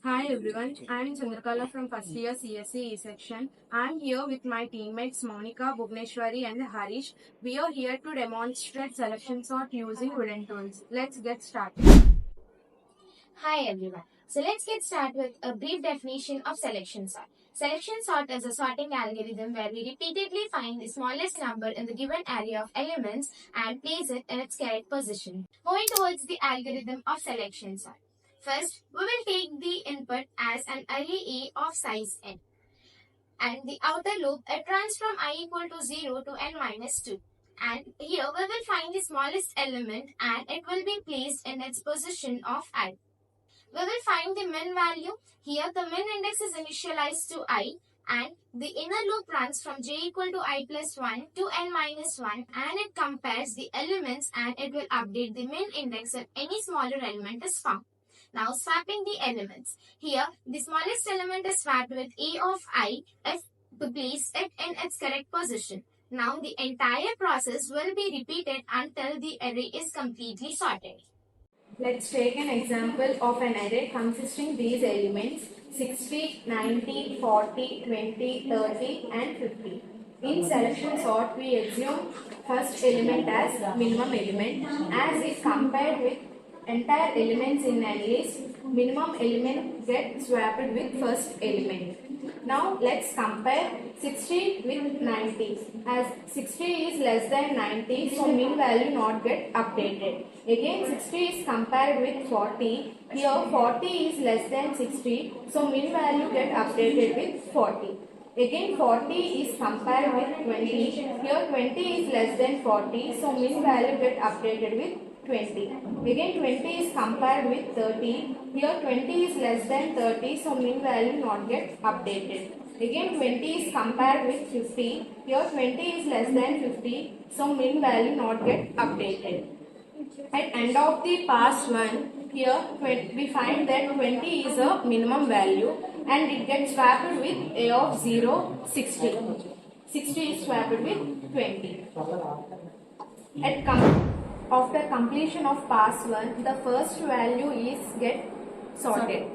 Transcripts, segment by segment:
Hi everyone, I am Chandrakala from first year CSE E section. I am here with my teammates Monica, Bhugneshwari and Harish. We are here to demonstrate selection sort using wooden tools. Let's get started. Hi everyone. So let's get started with a brief definition of selection sort. Selection sort is a sorting algorithm where we repeatedly find the smallest number in the given array of elements and place it in its correct position. Moving towards the algorithm of selection sort. First, we will take the input as an array A of size n and the outer loop it runs from I equal to 0 to n minus 2. And here we will find the smallest element and it will be placed in its position of I. We will find the min value. Here the min index is initialized to I and the inner loop runs from j equal to I plus 1 to n minus 1 and it compares the elements and it will update the min index if any smaller element is found. Now swapping the elements. Here the smallest element is swapped with A of I if to place it in its correct position. Now the entire process will be repeated until the array is completely sorted. Let's take an example of an array consisting these elements 60, 90, 40, 20, 30 and 50. In selection sort, we assume first element as minimum element as if compared with entire elements in an list, minimum element gets swapped with first element. Now let's compare 60 with 90 as 60 is less than 90, so min value not get updated. Again 60 is compared with 40, here 40 is less than 60, so min value get updated with 40. Again 40 is compared with 20, here 20 is less than 40, so min value get updated with 20. Again 20 is compared with 30, here 20 is less than 30, so min value not get updated. Again 20 is compared with 50, here 20 is less than 50, so min value not get updated. At end of the pass one, here we find that 20 is a minimum value and it gets swapped with A of 0, 60. 60 is swapped with 20. After completion of pass 1, the first value is get sorted.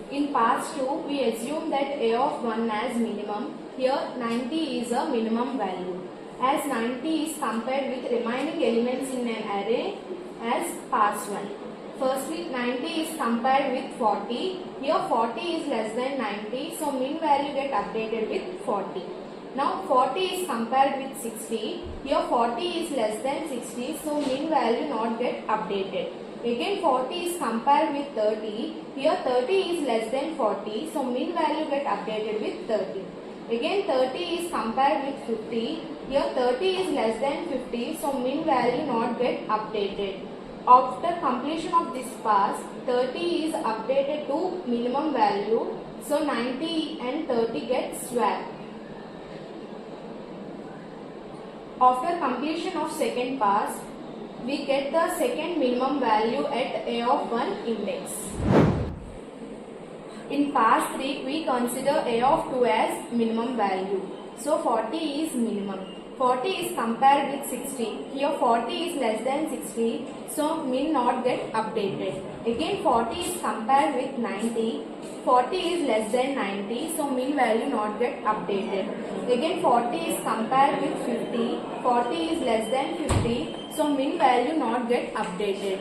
In pass 2, we assume that A of 1 as minimum. Here 90 is a minimum value. As 90 is compared with remaining elements in an array as pass 1. Firstly, 90 is compared with 40. Here 40 is less than 90, so min value get updated with 40. Now 40 is compared with 60. Here 40 is less than 60, so min value not get updated. Again 40 is compared with 30. Here 30 is less than 40, so min value get updated with 30. Again 30 is compared with 50. Here 30 is less than 50, so min value not get updated. After completion of this pass, 30 is updated to minimum value, so 90 and 30 get swapped. After completion of second pass, we get the second minimum value at A of 1 index. In pass 3, we consider A of 2 as minimum value. So 40 is minimum. 40 is compared with 60. Here 40 is less than 60, so min not get updated. Again 40 is compared with 90. 40 is less than 90, so min value not get updated. Again 40 is compared with 50. 40 is less than 50, so min value not get updated.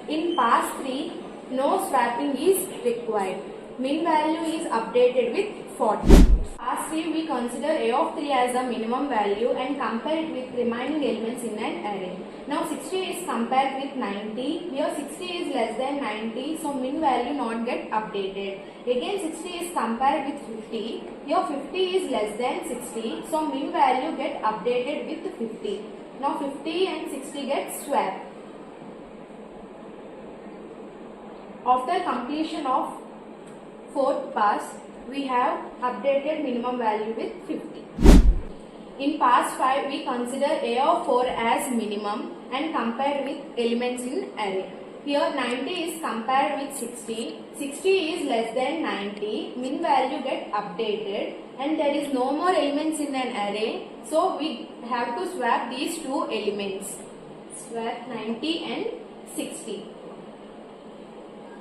In pass 3, no swapping is required. Min value is updated with 40. Pass 3, we consider A of 3 as a minimum value and compare it with remaining elements in an array. Now 60 is compared with 90. Here 60 is less than 90, so min value not get updated. Again 60 is compared with 50. Here 50 is less than 60, so min value get updated with 50. Now 50 and 60 get swapped. After completion of fourth pass, we have updated minimum value with 50. In pass 5, we consider A of 4 as minimum and compare with elements in array. Here 90 is compared with 60. 60 is less than 90. Min value get updated and there is no more elements in an array. So we have to swap these two elements. Swap 90 and 60.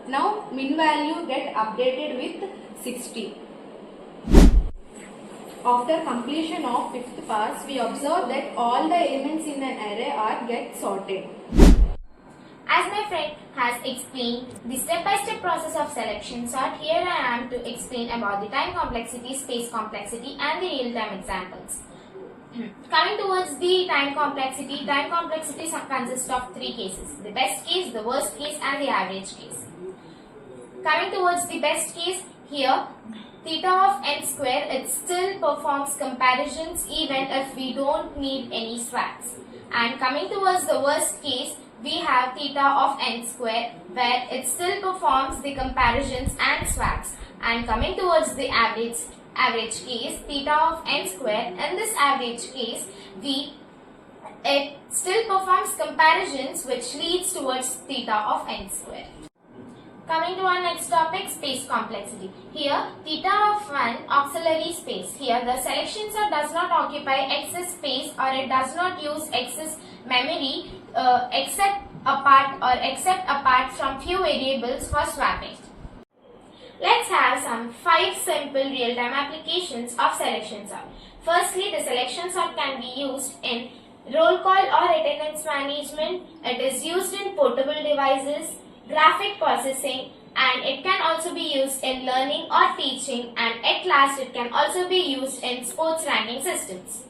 Now min value get updated with 60. After completion of fifth pass, we observe that all the elements in an array are get sorted. As my friend has explained the step-by-step process of selection sort, here I am to explain about the time complexity, space complexity and the real-time examples. Coming towards the time complexity consists of three cases: the best case, the worst case and the average case. Coming towards the best case, here theta of n square, it still performs comparisons even if we don't need any swaps. And coming towards the worst case, we have theta of n square where it still performs the comparisons and swaps. And coming towards the average case, theta of n square, in this average case it still performs comparisons which leads towards theta of n square. Coming to our next topic, space complexity. Here theta of 1 auxiliary space. Here the selection sort does not occupy excess space or it does not use excess memory except apart from few variables for swapping. Let's have some 5 simple real-time applications of selection sort. Firstly, the selection sort can be used in roll call or attendance management. It is used in portable devices, graphic processing, and it can also be used in learning or teaching, and at last it can also be used in sports ranking systems.